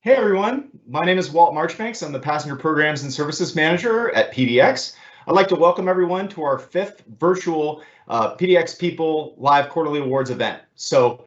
Hey everyone, my name is Walt Marchbanks. I'm the Passenger Programs and Services Manager at PDX. I'd like to welcome everyone to our 5th virtual PDX People Live Quarterly Awards event. So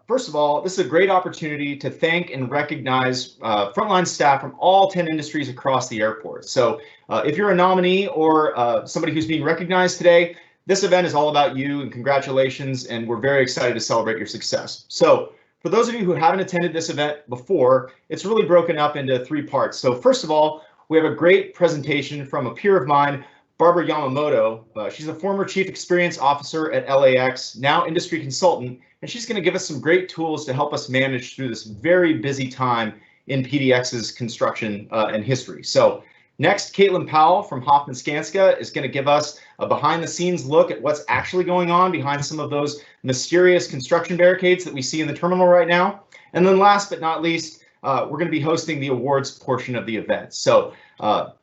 first of all, this is a great opportunity to thank and recognize frontline staff from all 10 industries across the airport. So if you're a nominee or somebody who's being recognized today, this event is all about you, and congratulations, and we're very excited to celebrate your success. So for those of you who haven't attended this event before, it's really broken up into 3 parts. So first of all, we have a great presentation from a peer of mine, Barbara Yamamoto. She's a former Chief Experience Officer at LAX, now industry consultant, and she's going to give us some great tools to help us manage through this very busy time in PDX's construction and history. So next, Caitlin Powell from Hoffman Skanska is going to give us a behind-the-scenes look at what's actually going on behind some of those mysterious construction barricades that we see in the terminal right now. And then last but not least, we're going to be hosting the awards portion of the event. So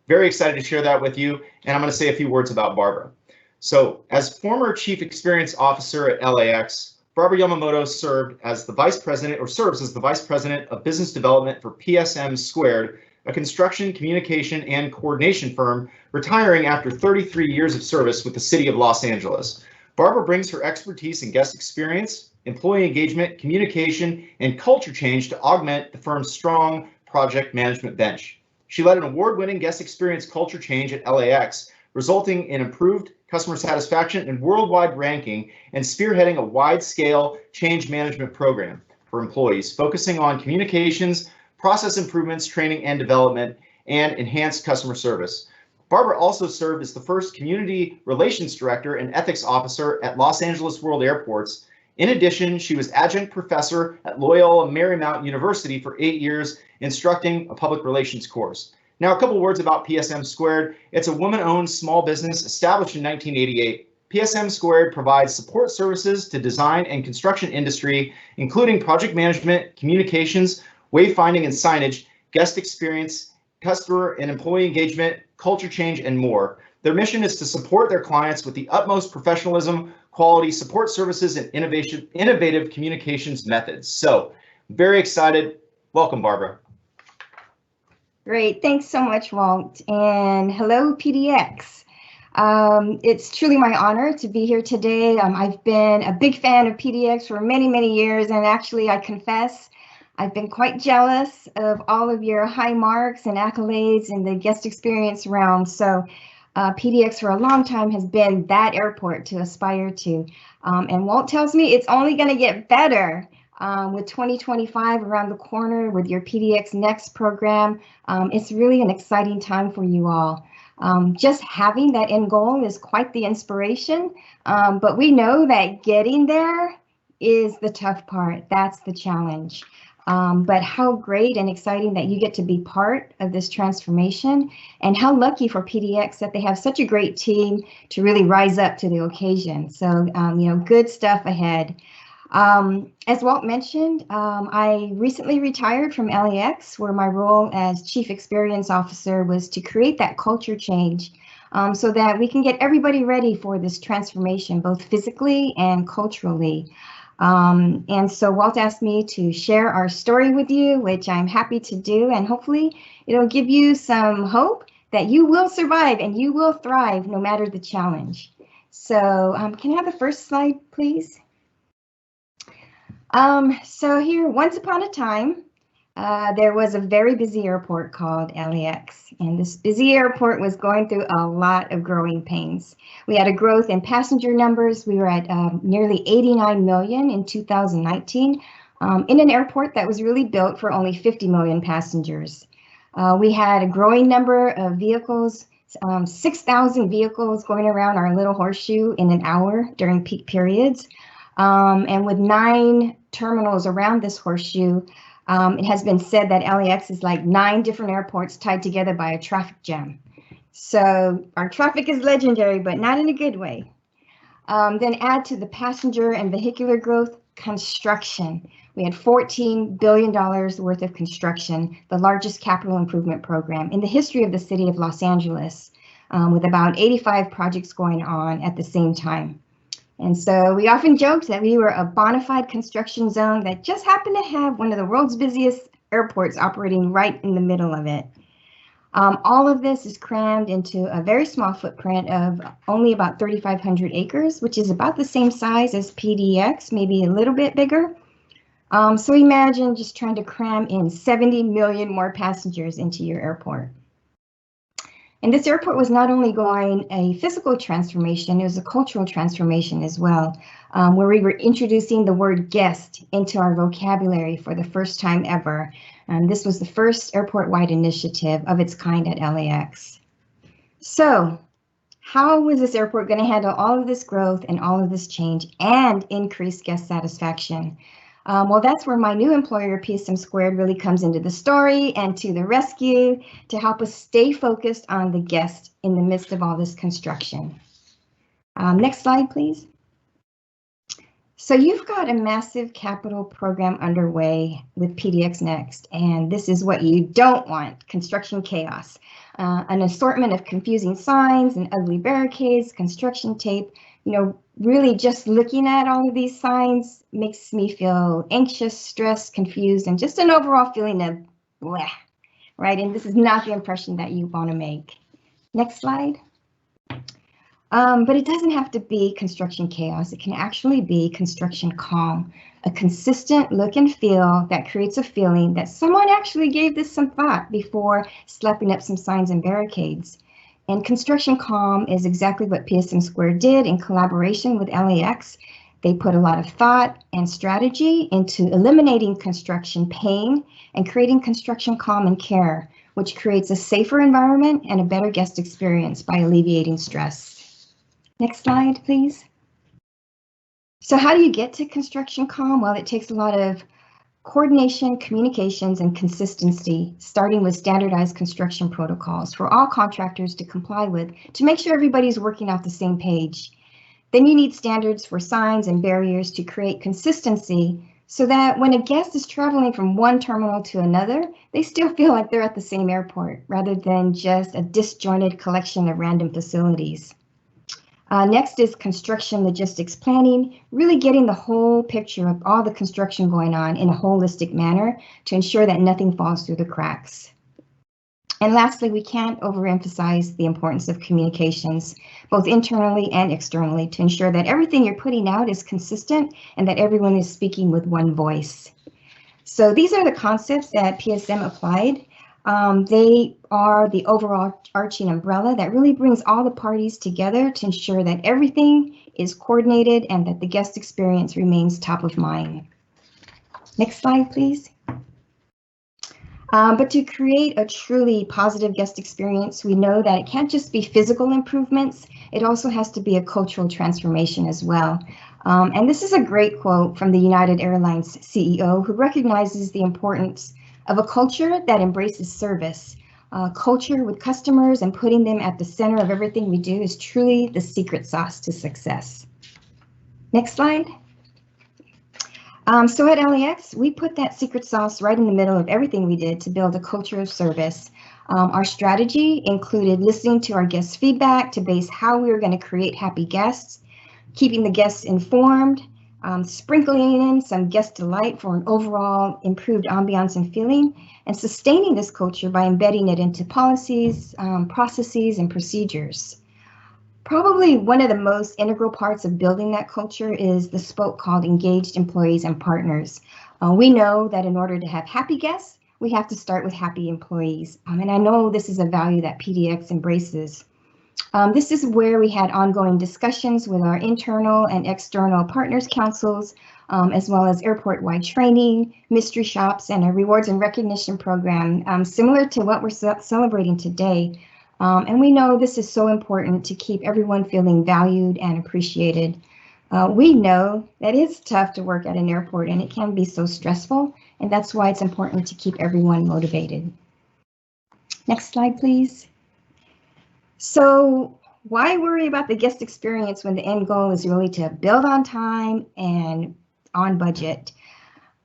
very excited to share that with you. And I'm going to say a few words about Barbara. So as former Chief Experience Officer at LAX, Barbara Yamamoto serves as the Vice President of Business Development for PSM Squared, a construction, communication, and coordination firm, retiring after 33 years of service with the City of Los Angeles. Barbara brings her expertise in guest experience, employee engagement, communication, and culture change to augment the firm's strong project management bench. She led an award-winning guest experience culture change at LAX, resulting in improved customer satisfaction and worldwide ranking, and spearheading a wide-scale change management program for employees, focusing on communications, process improvements, training and development, and enhanced customer service. Barbara also served as the first Community Relations Director and Ethics Officer at Los Angeles World Airports. In addition, she was adjunct professor at Loyola Marymount University for 8 years, instructing a public relations course. Now, a couple words about PSM Squared. It's a woman-owned small business established in 1988. PSM Squared provides support services to design and construction industry, including project management, communications, wayfinding and signage, guest experience, customer and employee engagement, culture change, and more. Their mission is to support their clients with the utmost professionalism, quality, support services, and innovative communications methods. So, very excited. Welcome, Barbara. Great. Thanks so much, Walt. And hello, PDX. It's truly my honor to be here today. I've been a big fan of PDX for many, many years, and actually, I confess, I've been quite jealous of all of your high marks and accolades in the guest experience realm. So PDX for a long time has been that airport to aspire to. And Walt tells me it's only going to get better with 2025 around the corner with your PDX Next program. It's really an exciting time for you all. Just having that end goal is quite the inspiration, but we know that getting there is the tough part. That's the challenge. But how great and exciting that you get to be part of this transformation, and how lucky for PDX that they have such a great team to really rise up to the occasion. So, good stuff ahead. As Walt mentioned, I recently retired from LAX, where my role as Chief Experience Officer was to create that culture change so that we can get everybody ready for this transformation, both physically and culturally. And so Walt asked me to share our story with you, which I'm happy to do, and hopefully it'll give you some hope that you will survive and you will thrive no matter the challenge. So can I have the first slide, please? So here, once upon a time, there was a very busy airport called LAX, and this busy airport was going through a lot of growing pains. We had a growth in passenger numbers. We were at nearly 89 million in 2019 in an airport that was really built for only 50 million passengers. We had a growing number of vehicles, 6,000 vehicles going around our little horseshoe in an hour during peak periods. And with 9 terminals around this horseshoe, it has been said that LAX is like 9 different airports tied together by a traffic jam. So our traffic is legendary, but not in a good way. Then add to the passenger and vehicular growth, construction. We had $14 billion worth of construction, the largest capital improvement program in the history of the city of Los Angeles, with about 85 projects going on at the same time. And so we often joked that we were a bona fide construction zone that just happened to have one of the world's busiest airports operating right in the middle of it. All of this is crammed into a very small footprint of only about 3,500 acres, which is about the same size as PDX, maybe a little bit bigger. So imagine just trying to cram in 70 million more passengers into your airport. And this airport was not only going a physical transformation, it was a cultural transformation as well, where we were introducing the word guest into our vocabulary for the first time ever. This was the first airport-wide initiative of its kind at LAX. So how was this airport going to handle all of this growth and all of this change and increase guest satisfaction? Well, that's where my new employer, PSM Squared, really comes into the story and to the rescue to help us stay focused on the guest in the midst of all this construction. Next slide, please. So you've got a massive capital program underway with PDX Next, and this is what you don't want: construction chaos. An assortment of confusing signs and ugly barricades, construction tape. You know, really just looking at all of these signs makes me feel anxious, stressed, confused, and just an overall feeling of bleh, right? And this is not the impression that you want to make. Next slide. But it doesn't have to be construction chaos. It can actually be construction calm, a consistent look and feel that creates a feeling that someone actually gave this some thought before slapping up some signs and barricades. And construction calm is exactly what PSM Square did in collaboration with LAX. They put a lot of thought and strategy into eliminating construction pain and creating construction calm and care, which creates a safer environment and a better guest experience by alleviating stress. Next slide, please. So how do you get to construction calm? Well, it takes a lot of coordination, communications, and consistency, starting with standardized construction protocols for all contractors to comply with to make sure everybody's working off the same page. Then you need standards for signs and barriers to create consistency so that when a guest is traveling from one terminal to another, they still feel like they're at the same airport rather than just a disjointed collection of random facilities. Next is construction logistics planning, really getting the whole picture of all the construction going on in a holistic manner to ensure that nothing falls through the cracks. And lastly, we can't overemphasize the importance of communications, both internally and externally, to ensure that everything you're putting out is consistent and that everyone is speaking with one voice. So these are the concepts that PSM applied. They are the overall arching umbrella that really brings all the parties together to ensure that everything is coordinated and that the guest experience remains top of mind. Next slide, please. But to create a truly positive guest experience, we know that it can't just be physical improvements, it also has to be a cultural transformation as well. And this is a great quote from the United Airlines CEO, who recognizes the importance of a culture that embraces service. Culture with customers and putting them at the center of everything we do is truly the secret sauce to success. Next slide. So at LAX, we put that secret sauce right in the middle of everything we did to build a culture of service. Our strategy included listening to our guests' feedback to base how we were going to create happy guests, keeping the guests informed, sprinkling in some guest delight for an overall improved ambiance and feeling, and sustaining this culture by embedding it into policies, processes, and procedures. Probably one of the most integral parts of building that culture is the spoke called engaged employees and partners. We know that in order to have happy guests, we have to start with happy employees. And I know this is a value that PDX embraces. This is where we had ongoing discussions with our internal and external partners councils, as well as airport-wide training, mystery shops, and a rewards and recognition program similar to what we're celebrating today. And we know this is so important to keep everyone feeling valued and appreciated. We know that it's tough to work at an airport and it can be so stressful, and that's why it's important to keep everyone motivated. Next slide, please. So why worry about the guest experience when the end goal is really to build on time and on budget?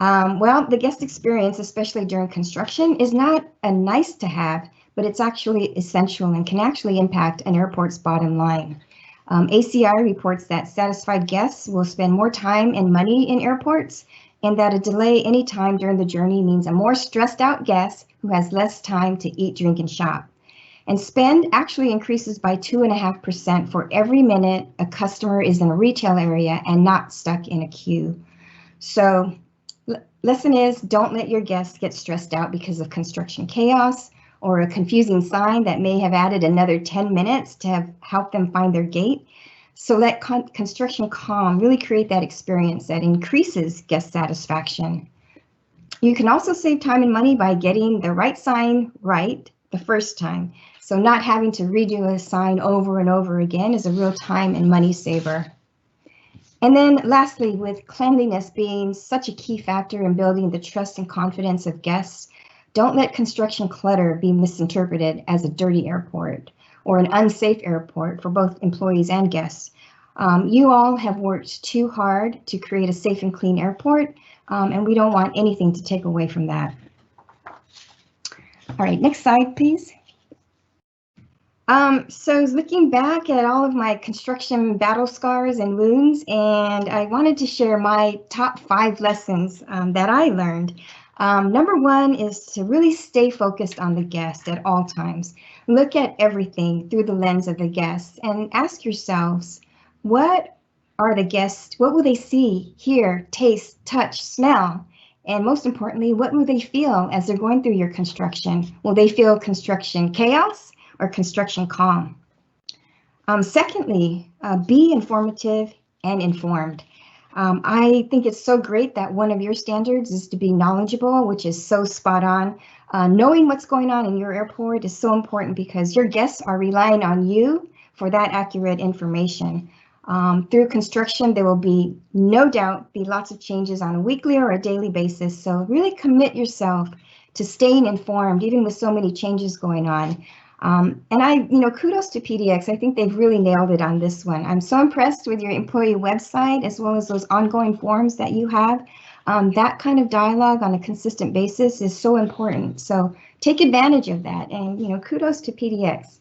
Well, the guest experience, especially during construction, is not a nice to have, but it's actually essential and can actually impact an airport's bottom line. ACI reports that satisfied guests will spend more time and money in airports, and that a delay any time during the journey means a more stressed out guest who has less time to eat, drink, and shop. And spend actually increases by 2.5% for every minute a customer is in a retail area and not stuck in a queue. So lesson is, don't let your guests get stressed out because of construction chaos or a confusing sign that may have added another 10 minutes to help them find their gate. So let construction calm really create that experience that increases guest satisfaction. You can also save time and money by getting the right sign right the first time. So not having to redo a sign over and over again is a real time and money saver. And then lastly, with cleanliness being such a key factor in building the trust and confidence of guests, don't let construction clutter be misinterpreted as a dirty airport or an unsafe airport for both employees and guests. You all have worked too hard to create a safe and clean airport, and we don't want anything to take away from that. All right, next slide, please. So I was looking back at all of my construction battle scars and wounds, and I wanted to share my top 5 lessons that I learned. Number 1 is to really stay focused on the guest at all times. Look at everything through the lens of the guest and ask yourselves, what are the guests, what will they see, hear, taste, touch, smell? And most importantly, what will they feel as they're going through your construction? Will they feel construction chaos or construction calm? Secondly, be informative and informed. I think it's so great that one of your standards is to be knowledgeable, which is so spot on. Knowing what's going on in your airport is so important because your guests are relying on you for that accurate information. Through construction, there will be no doubt be lots of changes on a weekly or a daily basis. So really commit yourself to staying informed, even with so many changes going on. And kudos to PDX. I think they've really nailed it on this one. I'm so impressed with your employee website, as well as those ongoing forums that you have. That kind of dialogue on a consistent basis is so important. So take advantage of that, and kudos to PDX.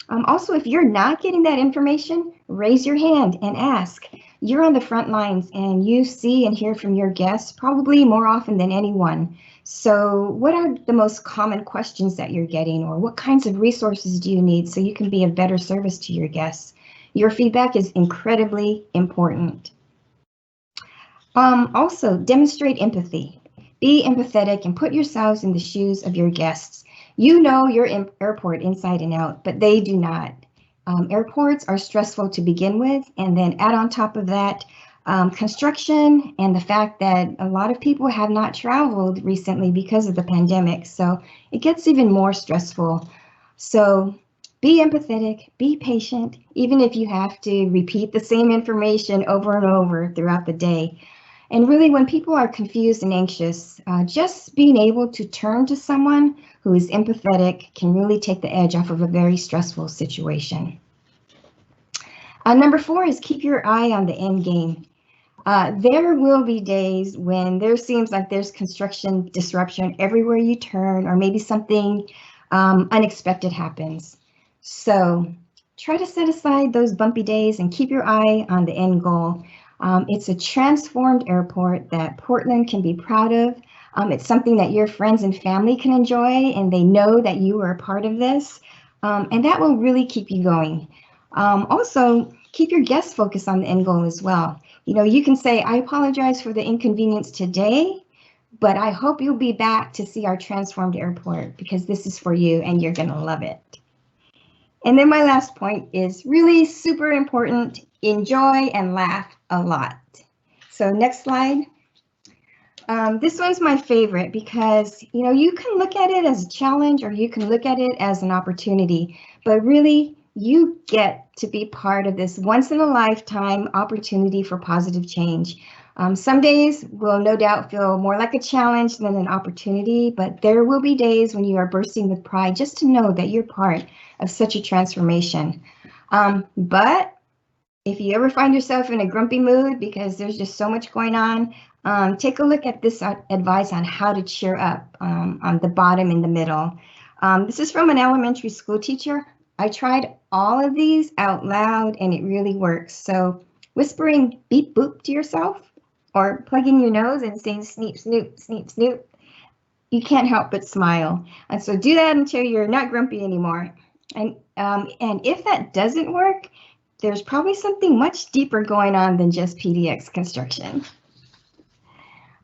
Also, if you're not getting that information, raise your hand and ask. You're on the front lines and you see and hear from your guests probably more often than anyone. So what are the most common questions that you're getting, or what kinds of resources do you need so you can be a better service to your guests? Your feedback is incredibly important. Also, demonstrate empathy. Be empathetic and put yourselves in the shoes of your guests. You know your airport inside and out, but they do not. Airports are stressful to begin with, and then add on top of that construction and the fact that a lot of people have not traveled recently because of the pandemic. So it gets even more stressful. So be empathetic, be patient, even if you have to repeat the same information over and over throughout the day. And really, when people are confused and anxious, just being able to turn to someone who is empathetic can really take the edge off of a very stressful situation. Number 4 is keep your eye on the end game. There will be days when there seems like there's construction disruption everywhere you turn, or maybe something unexpected happens. So try to set aside those bumpy days and keep your eye on the end goal. It's a transformed airport that Portland can be proud of. It's something that your friends and family can enjoy, and they know that you are a part of this, and that will really keep you going. Also, keep your guests focused on the end goal as well. You can say, I apologize for the inconvenience today, but I hope you'll be back to see our transformed airport, because this is for you and you're going to love it. And then my last point is really super important. Enjoy and laugh a lot. So next slide. This one's my favorite because, you can look at it as a challenge or you can look at it as an opportunity, but really you get to be part of this once in a lifetime opportunity for positive change. Some days will no doubt feel more like a challenge than an opportunity, but there will be days when you are bursting with pride just to know that you're part of such a transformation. But if you ever find yourself in a grumpy mood because there's just so much going on, take a look at this advice on how to cheer up on the bottom in the middle. This is from an elementary school teacher. I tried all of these out loud and it really works. So whispering beep boop to yourself, or plugging your nose and saying sneep, snoop, sneep, snoop, you can't help but smile. And so do that until you're not grumpy anymore. And if that doesn't work, there's probably something much deeper going on than just PDX construction.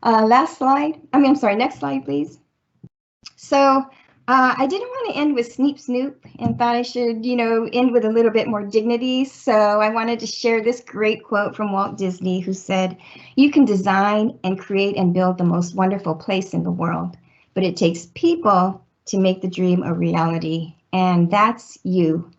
Last slide. I'm sorry, next slide, please. So I didn't want to end with Sneep Snoop and thought I should, end with a little bit more dignity. So I wanted to share this great quote from Walt Disney, who said, "You can design and create and build the most wonderful place in the world, but it takes people to make the dream a reality, and that's you."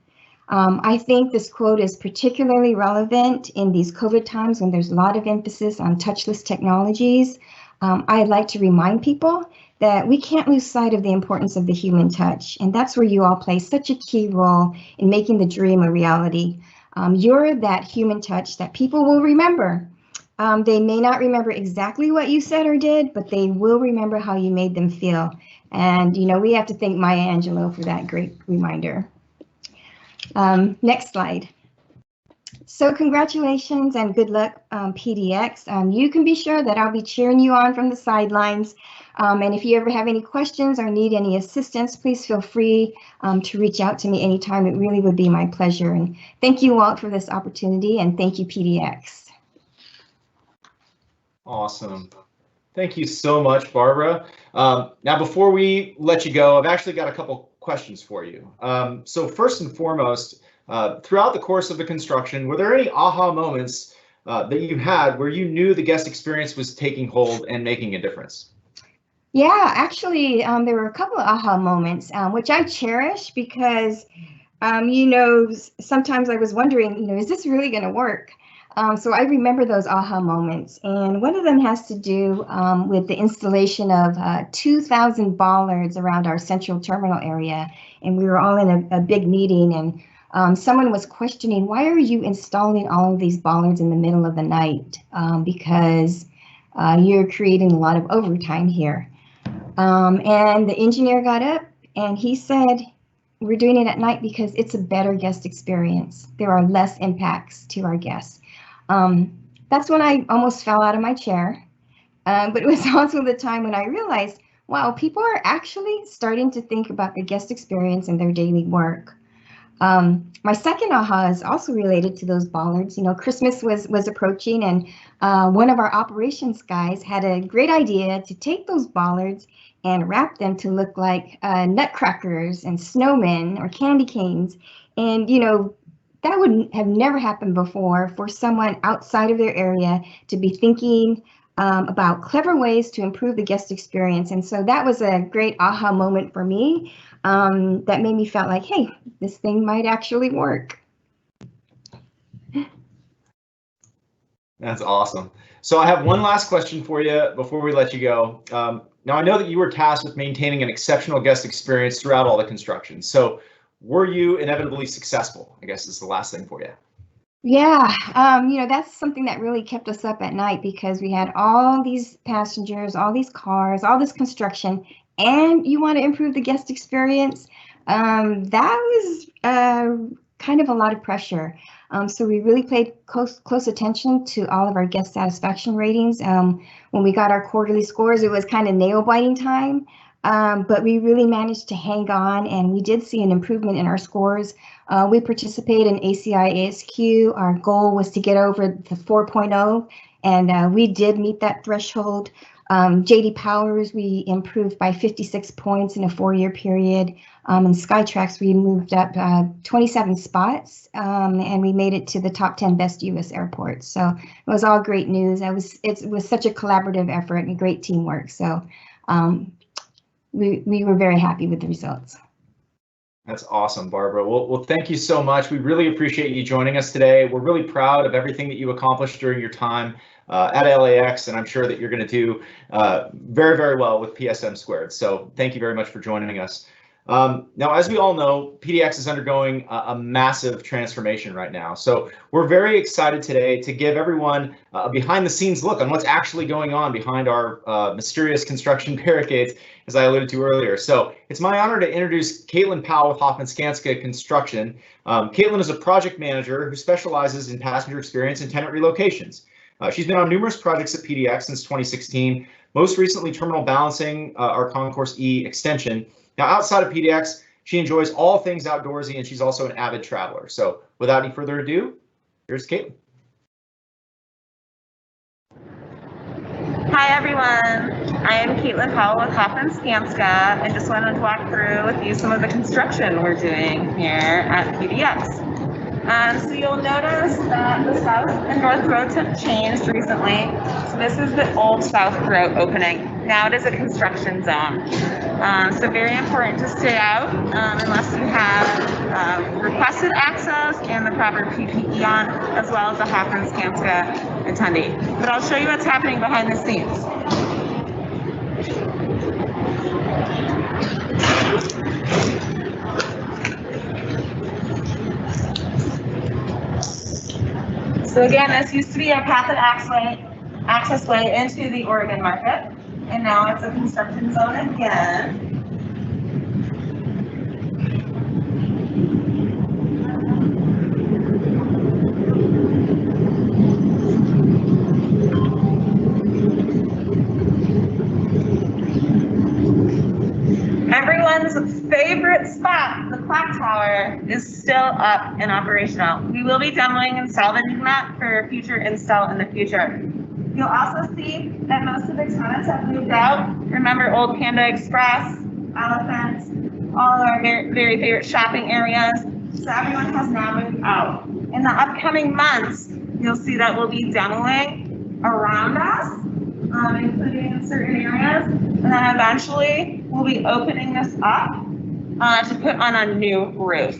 I think this quote is particularly relevant in these COVID times when there's a lot of emphasis on touchless technologies. I'd like to remind people that we can't lose sight of the importance of the human touch, and that's where you all play such a key role in making the dream a reality. You're that human touch that people will remember. They may not remember exactly what you said or did, but they will remember how you made them feel. And, we have to thank Maya Angelou for that great reminder. Next slide. So congratulations and good luck, PDX. You can be sure that I'll be cheering you on from the sidelines. And if you ever have any questions or need any assistance, please feel free to reach out to me anytime. It really would be my pleasure. And thank you, Walt, for this opportunity, and thank you, PDX. Awesome. Thank you so much, Barbara. Now, before we let you go, I've actually got a couple questions for you. So first and foremost, throughout the course of the construction, were there any aha moments that you had where you knew the guest experience was taking hold and making a difference? Yeah, actually, there were a couple of aha moments, which I cherish because, sometimes I was wondering, is this really going to work? So I remember those aha moments, and one of them has to do with the installation of 2,000 bollards around our central terminal area, and we were all in a big meeting, and someone was questioning, why are you installing all of these bollards in the middle of the night? Because you're creating a lot of overtime here. And the engineer got up and he said, we're doing it at night because it's a better guest experience. There are less impacts to our guests. That's when I almost fell out of my chair. But it was also the time when I realized, wow, people are actually starting to think about the guest experience in their daily work. My second aha is also related to those bollards. Christmas was approaching, and one of our operations guys had a great idea to take those bollards and wrap them to look like nutcrackers and snowmen or candy canes. And, that would have never happened before for someone outside of their area to be thinking about clever ways to improve the guest experience. And so that was a great aha moment for me. That made me feel like, hey, this thing might actually work. That's awesome. So I have one last question for you before we let you go. Now, I know that you were tasked with maintaining an exceptional guest experience throughout all the construction. So were you inevitably successful? I guess is the last thing for you. Yeah, that's something that really kept us up at night because we had all these passengers, all these cars, all this construction, and you want to improve the guest experience. That was kind of a lot of pressure. So we really paid close attention to all of our guest satisfaction ratings. When we got our quarterly scores, it was kind of nail-biting time. But we really managed to hang on, and we did see an improvement in our scores. We participated in ACI ASQ. Our goal was to get over the 4.0, and we did meet that threshold. JD Powers, we improved by 56 points in a 4-year period. In Skytrax, we moved up 27 spots, and we made it to the top 10 best U.S. airports. So it was all great news. It was such a collaborative effort and great teamwork. So we were very happy with the results. That's awesome, Barbara. Well, thank you so much. We really appreciate you joining us today. We're really proud of everything that you accomplished during your time at LAX, and I'm sure that you're going to do very, very well with PSM squared. So thank you very much for joining us. Now, as we all know, PDX is undergoing a massive transformation right now. So we're very excited today to give everyone a behind the scenes look on what's actually going on behind our mysterious construction barricades, as I alluded to earlier. So it's my honor to introduce Caitlin Powell with Hoffman Skanska Construction. Caitlin is a project manager who specializes in passenger experience and tenant relocations. She's been on numerous projects at PDX since 2016, most recently terminal balancing our Concourse E extension. Now, outside of PDX, she enjoys all things outdoorsy, and she's also an avid traveler. So without any further ado, here's Caitlin. Hi everyone, I am Caitlin Hall with Hoffman Skanska and just wanted to walk through with you some of the construction we're doing here at PDX. So you'll notice that the south and north roads have changed recently. So this is the old south road opening. Now it is a construction zone. So very important to stay out unless you have requested access and the proper PPE on, as well as a Hoffman Skanska attendee. But I'll show you what's happening behind the scenes. So again, this used to be a path and access way into the Oregon market, and now it's a construction zone again. Everyone's favorite spot, the clock tower, is still up and operational. We will be demoing and salvaging that for future install in the future. You'll also see that most of the tenants have moved out. Remember Old Panda Express, Elephant, all of our very favorite shopping areas. So everyone has now moved out. In the upcoming months, you'll see that we'll be demoing around us, including in certain areas, and then eventually we'll be opening this up to put on a new roof.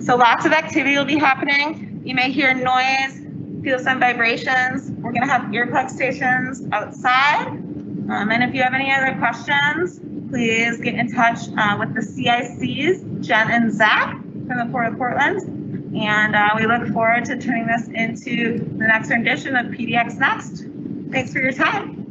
So lots of activity will be happening. You may hear noise, feel some vibrations. We're going to have earplug stations outside. And if you have any other questions, please get in touch with the CICs, Jen and Zach from the Port of Portland. And we look forward to turning this into the next rendition of PDX Next. Thanks for your time.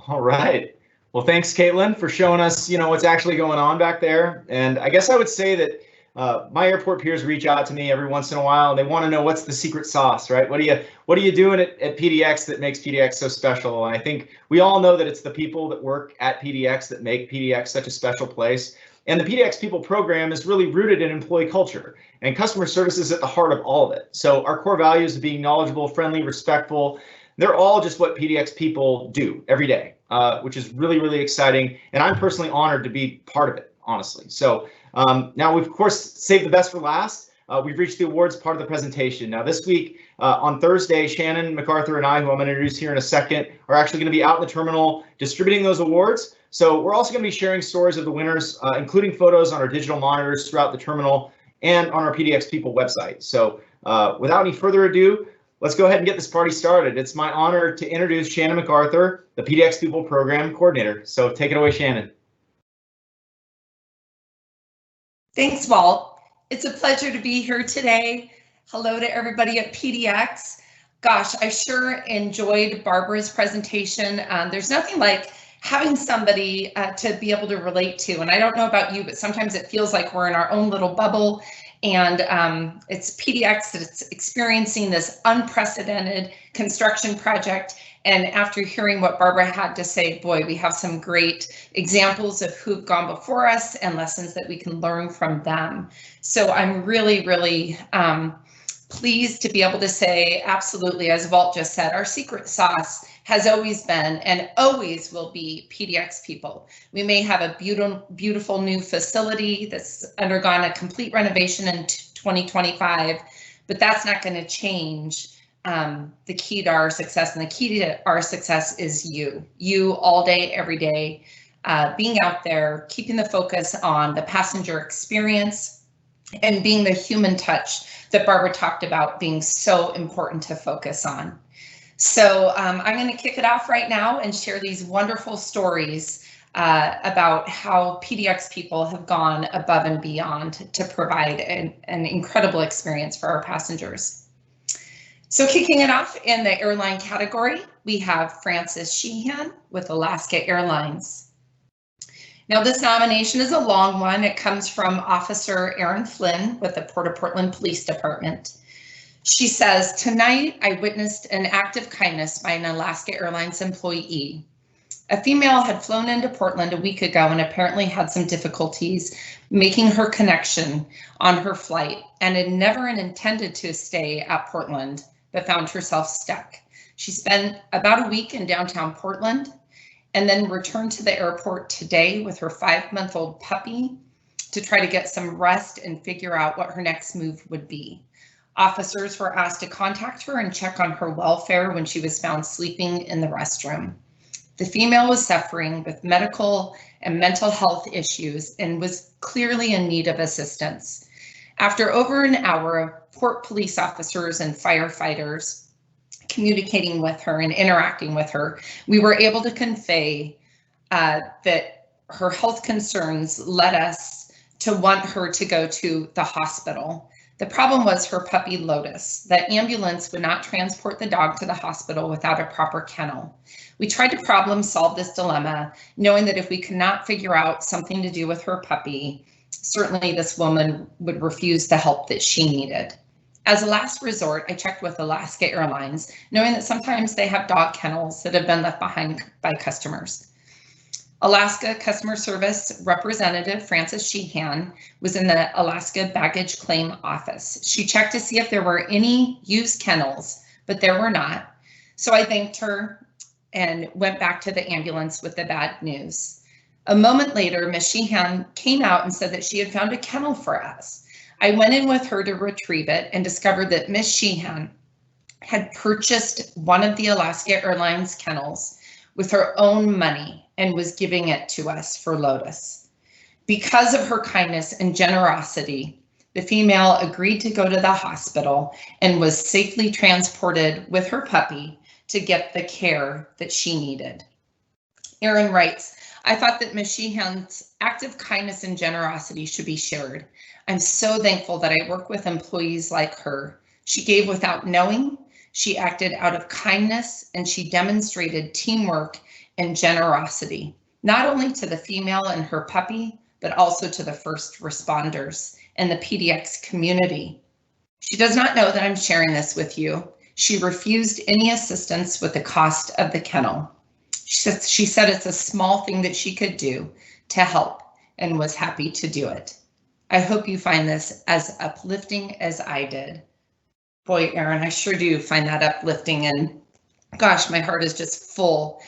All right. Well, thanks, Caitlin, for showing us, what's actually going on back there. And I guess I would say that my airport peers reach out to me every once in a while, and they want to know what's the secret sauce, right? What are you doing at PDX that makes PDX so special? And I think we all know that it's the people that work at PDX that make PDX such a special place. And the PDX People program is really rooted in employee culture, and customer service is at the heart of all of it. So our core values of being knowledgeable, friendly, respectful, they're all just what PDX people do every day, which is really, really exciting. And I'm personally honored to be part of it, honestly. So now we've, of course, saved the best for last. We've reached the awards part of the presentation. Now this week, on Thursday, Shannon MacArthur and I, who I'm going to introduce here in a second, are actually going to be out in the terminal distributing those awards. So we're also going to be sharing stories of the winners, including photos on our digital monitors throughout the terminal and on our PDX People website. So without any further ado, let's go ahead and get this party started. It's my honor to introduce Shannon MacArthur, the PDX People Program Coordinator. So take it away, Shannon. Thanks, Walt. It's a pleasure to be here today. Hello to everybody at PDX. Gosh, I sure enjoyed Barbara's presentation. There's nothing like having somebody to be able to relate to. And I don't know about you, but sometimes it feels like we're in our own little bubble. And it's PDX that's experiencing this unprecedented construction project. And after hearing what Barbara had to say, boy, we have some great examples of who've gone before us and lessons that we can learn from them. So I'm really, really pleased to be able to say, absolutely, as Walt just said, our secret sauce has always been and always will be PDX people. We may have a beautiful new facility that's undergone a complete renovation in 2025, but that's not going to change the key to our success. And the key to our success is you all day, every day, being out there, keeping the focus on the passenger experience and being the human touch that Barbara talked about being so important to focus on. So I'm going to kick it off right now and share these wonderful stories about how PDX people have gone above and beyond to provide an incredible experience for our passengers. So kicking it off in the airline category, we have Francis Sheehan with Alaska Airlines. Now this nomination is a long one. It comes from Officer Aaron Flynn with the Port of Portland Police Department. She says, tonight I witnessed an act of kindness by an Alaska Airlines employee. A female had flown into Portland a week ago and apparently had some difficulties making her connection on her flight and had never intended to stay at Portland, but found herself stuck. She spent about a week in downtown Portland and then returned to the airport today with her 5-month-old puppy to try to get some rest and figure out what her next move would be. Officers were asked to contact her and check on her welfare when she was found sleeping in the restroom. The female was suffering with medical and mental health issues and was clearly in need of assistance. After over an hour of Port police officers and firefighters communicating with her and interacting with her, we were able to convey that her health concerns led us to want her to go to the hospital. The problem was her puppy Lotus. The ambulance would not transport the dog to the hospital without a proper kennel. We tried to problem solve this dilemma, knowing that if we could not figure out something to do with her puppy, certainly this woman would refuse the help that she needed. As a last resort, I checked with Alaska Airlines, knowing that sometimes they have dog kennels that have been left behind by customers. Alaska Customer Service Representative Frances Sheehan was in the Alaska Baggage Claim Office. She checked to see if there were any used kennels, but there were not. So I thanked her and went back to the ambulance with the bad news. A moment later, Ms. Sheehan came out and said that she had found a kennel for us. I went in with her to retrieve it and discovered that Ms. Sheehan had purchased one of the Alaska Airlines kennels with her own money and was giving it to us for Lotus. Because of her kindness and generosity, the female agreed to go to the hospital and was safely transported with her puppy to get the care that she needed. Erin writes, I thought that Ms. Sheehan's act of kindness and generosity should be shared. I'm so thankful that I work with employees like her. She gave without knowing, she acted out of kindness, and she demonstrated teamwork and generosity, not only to the female and her puppy, but also to the first responders and the PDX community. She does not know that I'm sharing this with you. She refused any assistance with the cost of the kennel. She said it's a small thing that she could do to help and was happy to do it. I hope you find this as uplifting as I did. Boy, Erin, I sure do find that uplifting, and gosh, my heart is just full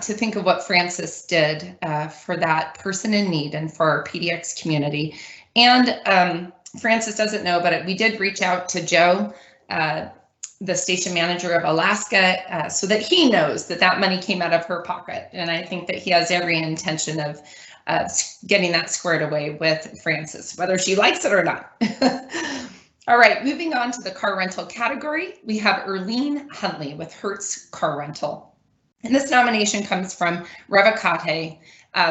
to think of what Frances did for that person in need and for our PDX community. And Frances doesn't know, but we did reach out to Joe, the station manager of Alaska, so that he knows that that money came out of her pocket. And I think that he has every intention of getting that squared away with Frances, whether she likes it or not. All right, moving on to the car rental category, we have Erlene Huntley with Hertz Car Rental. And this nomination comes from Revacate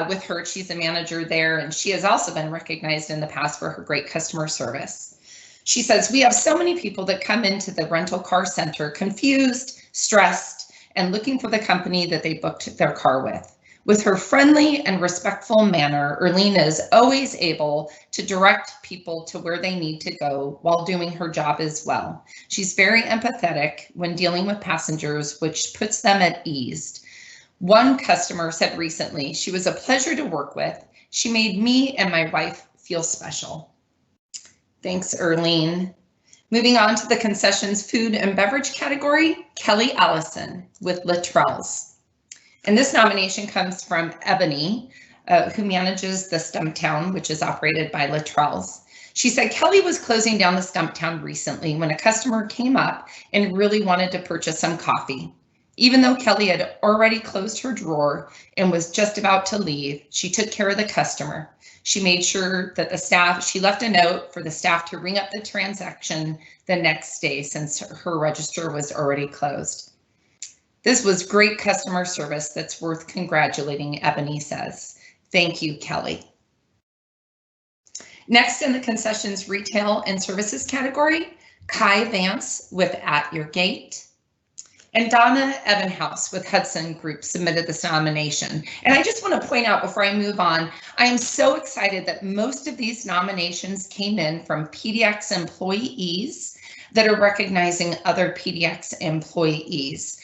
with Hertz. She's a manager there, and she has also been recognized in the past for her great customer service. She says, we have so many people that come into the rental car center confused, stressed, and looking for the company that they booked their car with. With her friendly and respectful manner, Erlene is always able to direct people to where they need to go while doing her job as well. She's very empathetic when dealing with passengers, which puts them at ease. One customer said recently, she was a pleasure to work with. She made me and my wife feel special. Thanks, Erlene. Moving on to the concessions food and beverage category, Kelly Allison with Luttrell's. And this nomination comes from Ebony, who manages the Stumptown, which is operated by Luttrell's. She said Kelly was closing down the Stumptown recently when a customer came up and really wanted to purchase some coffee. Even though Kelly had already closed her drawer and was just about to leave, she took care of the customer. She made sure that she left a note for the staff to ring up the transaction the next day since her register was already closed. This was great customer service that's worth congratulating, Ebony says. Thank you, Kelly. Next in the concessions retail and services category, Kai Vance with At Your Gate. And Donna Evenhouse with Hudson Group submitted this nomination. And I just want to point out before I move on, I am so excited that most of these nominations came in from PDX employees. that are recognizing other PDX employees.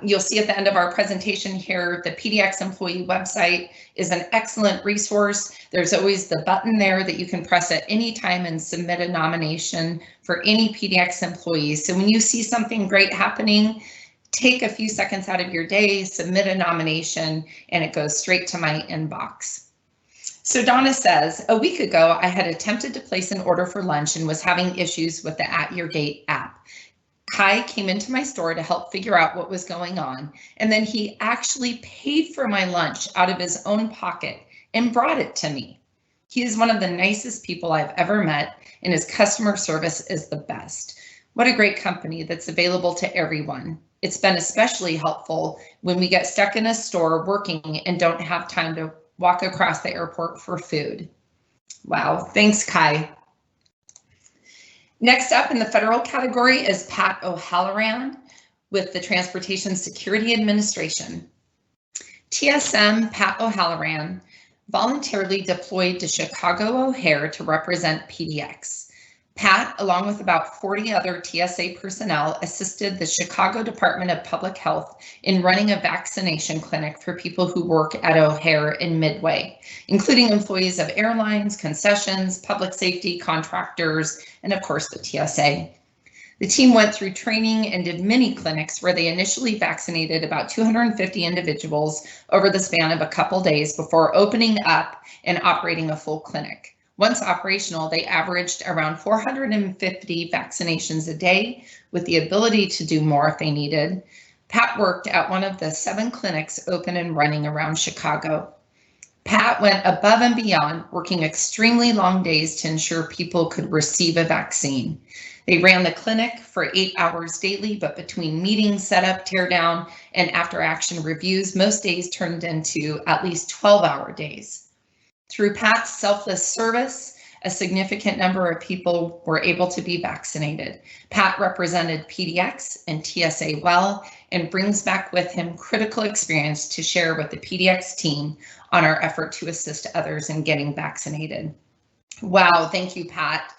You'll see at the end of our presentation here, the PDX employee website is an excellent resource. There's always the button there that you can press at any time and submit a nomination for any PDX employees. So when you see something great happening, take a few seconds out of your day, submit a nomination, and it goes straight to my inbox. So Donna says, a week ago, I had attempted to place an order for lunch and was having issues with the At Your Gate app. Kai came into my store to help figure out what was going on, and then he actually paid for my lunch out of his own pocket and brought it to me. He is one of the nicest people I've ever met, and his customer service is the best. What a great company that's available to everyone. It's been especially helpful when we get stuck in a store working and don't have time to walk across the airport for food. Wow, thanks, Kai. Next up in the federal category is Pat O'Halloran with the Transportation Security Administration. TSM Pat O'Halloran voluntarily deployed to Chicago O'Hare to represent PDX. Pat, along with about 40 other TSA personnel, assisted the Chicago Department of Public Health in running a vaccination clinic for people who work at O'Hare and Midway, including employees of airlines, concessions, public safety, contractors, and of course the TSA. The team went through training and did mini clinics where they initially vaccinated about 250 individuals over the span of a couple days before opening up and operating a full clinic. Once operational, they averaged around 450 vaccinations a day with the ability to do more if they needed. Pat worked at one of the 7 clinics open and running around Chicago. Pat went above and beyond, working extremely long days to ensure people could receive a vaccine. They ran the clinic for 8 hours daily, but between meetings, setup, teardown, and after action reviews, most days turned into at least 12-hour days. Through Pat's selfless service, a significant number of people were able to be vaccinated. Pat represented PDX and TSA well and brings back with him critical experience to share with the PDX team on our effort to assist others in getting vaccinated. Wow, thank you, Pat.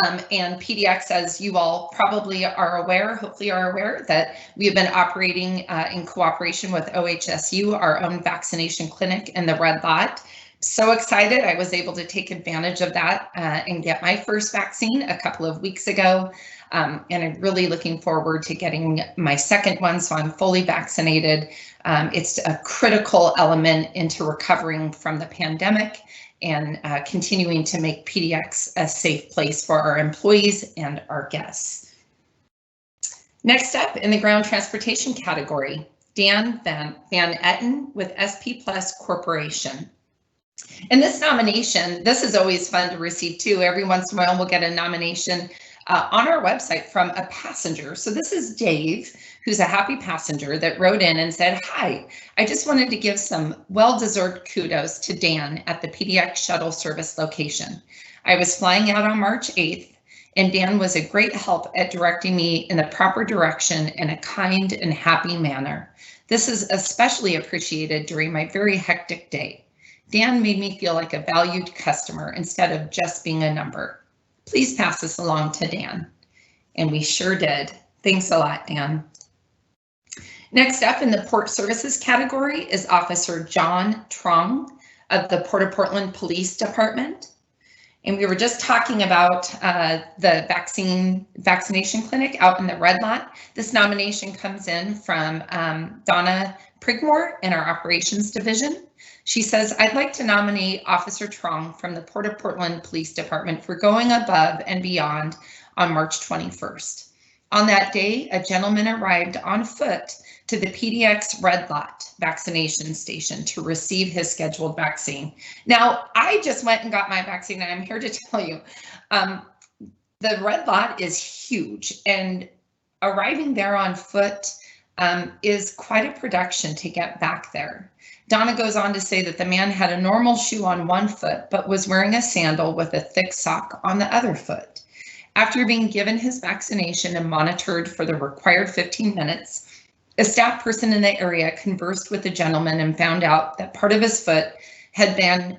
And PDX, as you all probably are aware, hopefully are aware, that we have been operating in cooperation with OHSU, our own vaccination clinic in the Red Lot. So excited I was able to take advantage of that and get my first vaccine a couple of weeks ago. And I'm really looking forward to getting my second one, so I'm fully vaccinated. It's a critical element into recovering from the pandemic and continuing to make PDX a safe place for our employees and our guests. Next up in the ground transportation category, Dan Van Etten with SP Plus Corporation. And this nomination, this is always fun to receive too. Every once in a while we'll get a nomination on our website from a passenger. So this is Dave, who's a happy passenger that wrote in and said, hi, I just wanted to give some well-deserved kudos to Dan at the PDX shuttle service location. I was flying out on March 8th, and Dan was a great help at directing me in the proper direction in a kind and happy manner. This is especially appreciated during my very hectic day. Dan made me feel like a valued customer instead of just being a number. Please pass this along to Dan. And we sure did. Thanks a lot, Dan. Next up in the Port Services category is Officer John Trong of the Port of Portland Police Department. And we were just talking about the vaccination clinic out in the Red Lot. This nomination comes in from Donna Prigmore in our operations division. She says, I'd like to nominate Officer Trong from the Port of Portland Police Department for going above and beyond on March 21st. On that day, a gentleman arrived on foot to the PDX Red Lot vaccination station to receive his scheduled vaccine. Now, I just went and got my vaccine, and I'm here to tell you, the Red Lot is huge, and arriving there on foot is quite a production to get back there. Donna goes on to say that the man had a normal shoe on one foot, but was wearing a sandal with a thick sock on the other foot. After being given his vaccination and monitored for the required 15 minutes, a staff person in the area conversed with the gentleman and found out that part of his foot had been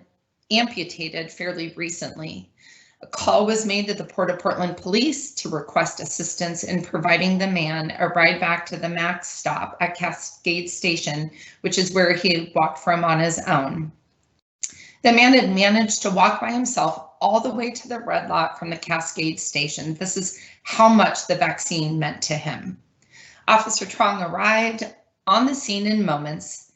amputated fairly recently. A call was made to the Port of Portland Police to request assistance in providing the man a ride back to the MAX stop at Cascade Station, which is where he had walked from on his own. The man had managed to walk by himself all the way to the red lot from the Cascade Station. This is how much the vaccine meant to him. Officer Trong arrived on the scene in moments.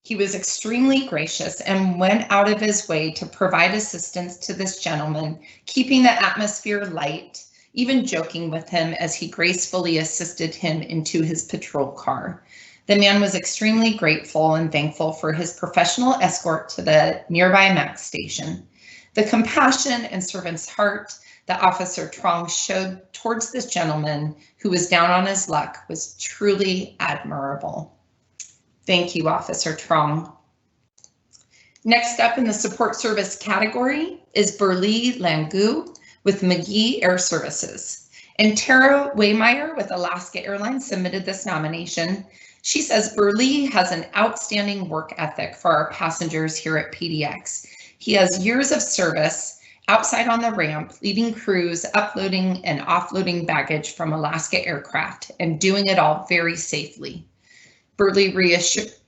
He was extremely gracious and went out of his way to provide assistance to this gentleman, keeping the atmosphere light, even joking with him as he gracefully assisted him into his patrol car. The man was extremely grateful and thankful for his professional escort to the nearby MAX station. The compassion and servant's heart that Officer Trong showed towards this gentleman who was down on his luck was truly admirable. Thank you, Officer Trong. Next up in the support service category is Burlee Langu with McGee Air Services. And Tara Waymeyer with Alaska Airlines submitted this nomination. She says Burlee has an outstanding work ethic for our passengers here at PDX. He has years of service outside on the ramp, leading crews, uploading and offloading baggage from Alaska aircraft, and doing it all very safely. Burlee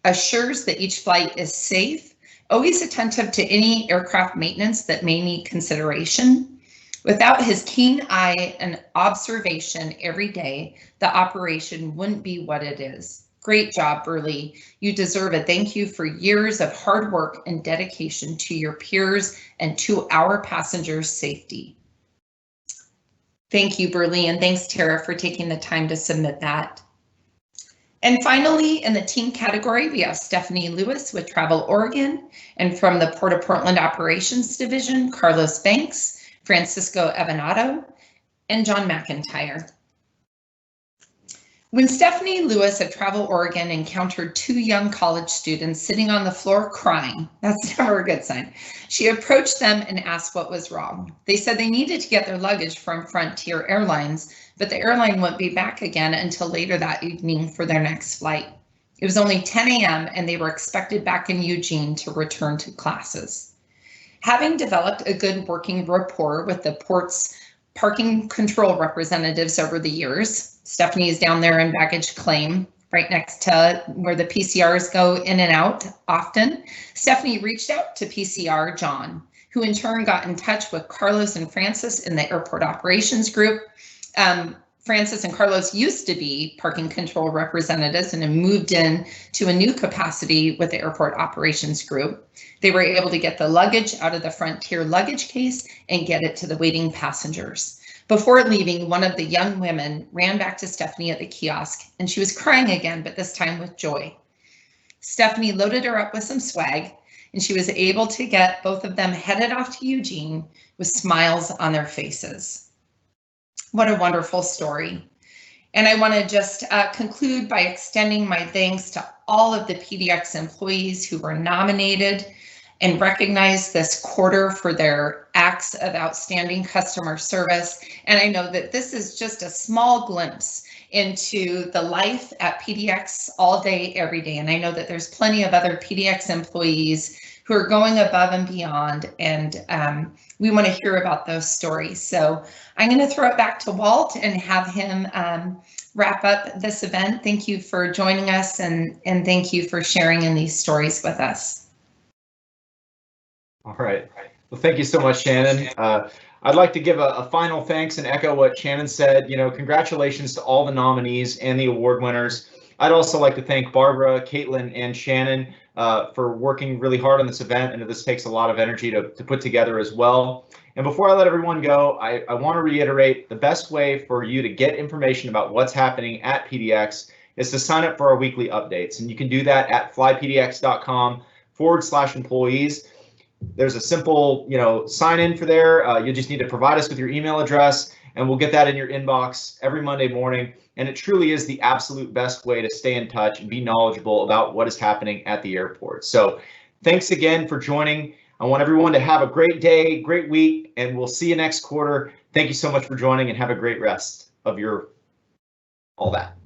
assures that each flight is safe, always attentive to any aircraft maintenance that may need consideration. Without his keen eye and observation every day, the operation wouldn't be what it is. Great job, Burlee. You deserve a thank you for years of hard work and dedication to your peers and to our passengers' safety. Thank you, Burlee, and thanks, Tara, for taking the time to submit that. And finally, in the team category, we have Stephanie Lewis with Travel Oregon, and from the Port of Portland Operations Division, Carlos Banks, Francisco Evanato, and John McIntyre. When Stephanie Lewis of Travel Oregon encountered two young college students sitting on the floor crying, that's never a good sign, she approached them and asked what was wrong. They said they needed to get their luggage from Frontier Airlines, but the airline wouldn't be back again until later that evening for their next flight. It was only 10 a.m. and they were expected back in Eugene to return to classes. Having developed a good working rapport with the port's parking control representatives over the years, Stephanie is down there in baggage claim, right next to where the PCRs go in and out often. Stephanie reached out to PCR John, who in turn got in touch with Carlos and Francis in the airport operations group. Francis and Carlos used to be parking control representatives and have moved in to a new capacity with the airport operations group. They were able to get the luggage out of the Frontier luggage case and get it to the waiting passengers. Before leaving, one of the young women ran back to Stephanie at the kiosk, and she was crying again, but this time with joy. Stephanie loaded her up with some swag, and she was able to get both of them headed off to Eugene with smiles on their faces. What a wonderful story. And I want to just conclude by extending my thanks to all of the PDX employees who were nominated and recognized this quarter for their acts of outstanding customer service. And I know that this is just a small glimpse into the life at PDX all day, every day. And I know that there's plenty of other PDX employees who are going above and beyond, and we want to hear about those stories. So I'm going to throw it back to Walt and have him wrap up this event. Thank you for joining us, and thank you for sharing in these stories with us. All right. Well, thank you so much, Shannon. I'd like to give a final thanks and echo what Shannon said. You know, congratulations to all the nominees and the award winners. I'd also like to thank Barbara, Caitlin, and Shannon for working really hard on this event. I know this takes a lot of energy to put together as well. And before I let everyone go, I want to reiterate the best way for you to get information about what's happening at PDX is to sign up for our weekly updates. And you can do that at flypdx.com/employees. There's a simple, sign in for there. You just need to provide us with your email address, and we'll get that in your inbox every Monday morning. And it truly is the absolute best way to stay in touch and be knowledgeable about what is happening at the airport. So thanks again for joining. I want everyone to have a great day, great week, and we'll see you next quarter. Thank you so much for joining, and have a great rest of your all that.